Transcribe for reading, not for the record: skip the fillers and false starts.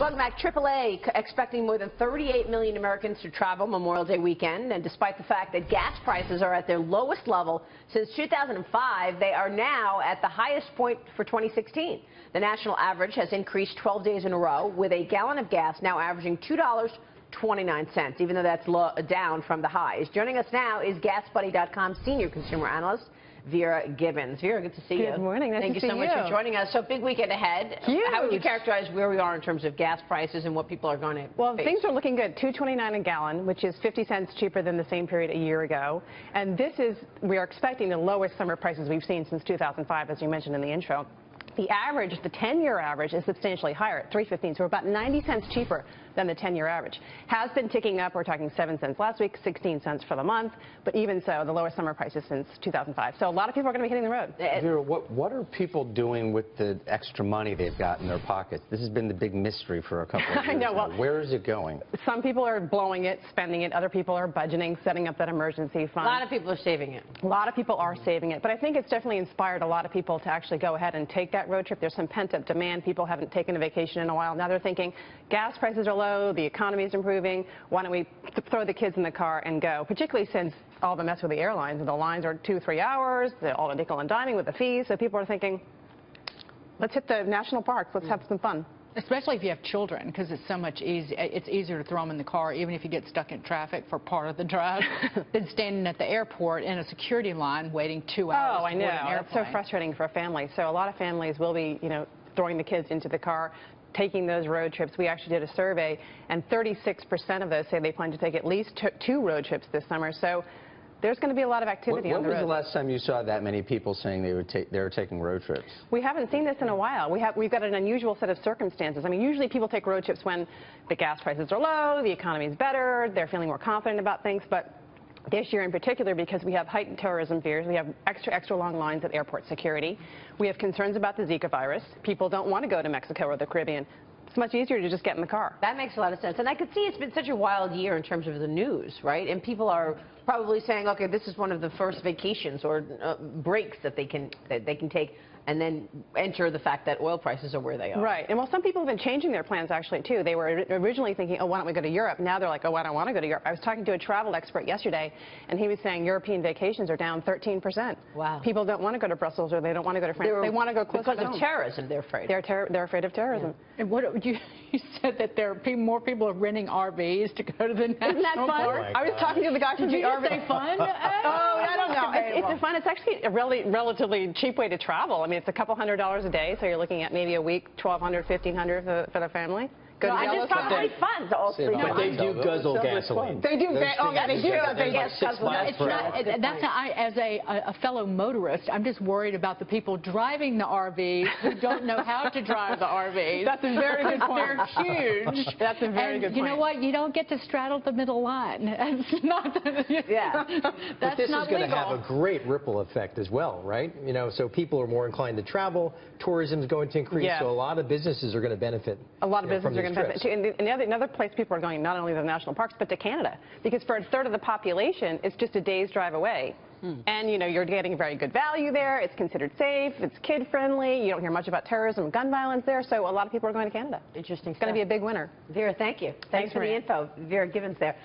Welcome back. AAA expecting more than 38 million Americans to travel Memorial Day weekend, and despite the fact that gas prices are at their lowest level since 2005, they are now at the highest point for 2016. The national average has increased 12 days in a row, with a gallon of gas now averaging $2.29, even though that's down from the highs. Joining us now is GasBuddy.com senior consumer analyst Vera Gibbons. Vera, good to see you. Good morning. Nice Thank to you see so much for joining us. So big weekend ahead. Huge. How would you characterize where we are in terms of gas prices and what people are going to Well, face? things are looking good. $2.29 a gallon, which is 50 cents cheaper than the same period a year ago. And we are expecting the lowest summer prices we've seen since 2005, as you mentioned in the intro. The average, the 10-year average, is substantially higher at $3.15, so we're about 90 cents cheaper than the 10-year average. Has been ticking up. We're talking 7 cents last week, 16 cents for the month, but even so, the lowest summer prices since 2005. So a lot of people are going to be hitting the road. Vera, what are people doing with the extra money they've got in their pockets? This has been the big mystery for a couple of years. I know. Well, where is it going? Some people are blowing it, spending it. Other people are budgeting, setting up that emergency fund. A lot of people are saving it. A lot of people are saving it, but I think it's definitely inspired a lot of people to actually go ahead and take that road trip. There's some pent-up demand. People haven't taken a vacation in a while. Now they're thinking, gas prices are low, the economy is improving, why don't we throw the kids in the car and go, particularly since all the mess with the airlines. The lines are 2-3 hours, all the nickel and diming with the fees, so people are thinking, let's hit the national parks, let's have some fun. Especially if you have children, because it's so much it's easier to throw them in the car, even if you get stuck in traffic for part of the drive, than standing at the airport in a security line waiting 2 hours. Oh, I know. It's so frustrating for a family. So a lot of families will be, throwing the kids into the car, taking those road trips. We actually did a survey, and 36% of those say they plan to take at least two road trips this summer. So there's going to be a lot of activity on the road. When was the last time you saw that many people saying they were taking road trips? We haven't seen this in a while. We've got an unusual set of circumstances. I mean, usually people take road trips when the gas prices are low, the economy is better, they're feeling more confident about things. But this year in particular, because we have heightened terrorism fears, we have extra long lines at airport security. We have concerns about the Zika virus. People don't want to go to Mexico or the Caribbean. It's much easier to just get in the car. That makes a lot of sense. And I could see it's been such a wild year in terms of the news, right? And people are probably saying, okay, this is one of the first vacations or breaks that they can take, and then enter the fact that oil prices are where they are. Right. And well, some people have been changing their plans actually too. They were originally thinking, oh, why don't we go to Europe? Now they're like, oh, I don't want to go to Europe. I was talking to a travel expert yesterday, and he was saying European vacations are down 13%. Wow. People don't want to go to Brussels, or they don't want to go to France. They want to go close to home. Because of terrorism, they're afraid. They're afraid of terrorism. Yeah. And what you said that there are more people are renting RVs to go to the national Isn't that fun? park? I was talking to the guy from the RV. Say fun? Oh, I don't know. It's fun. It's actually a relatively cheap way to travel. I mean, it's a couple $100s a day, so you're looking at maybe a week, $1,200, $1,500 for the family. Good. I just probably fun to all sleep. But they do guzzle gasoline. They do. They do. That's as a fellow motorist, I'm just worried about the people driving the RVs who don't know how to drive the RVs. That's a very good point. They're huge. That's a very good point. You know what? You don't get to straddle the middle line. That's not. Yeah. But this is going to have a great ripple effect as well, right? So people are more inclined to travel. Tourism is going to increase. Yeah. So a lot of businesses are going to benefit. A lot of businesses are going to benefit too. And another place people are going, not only to the national parks, but to Canada, because for a third of the population, it's just a day's drive away. And, you're getting very good value there. It's considered safe. It's kid-friendly. You don't hear much about terrorism and gun violence there. So a lot of people are going to Canada. Interesting. It's going to be a big winner. Vera, thank you. Thanks for the info. Vera Gibbons there.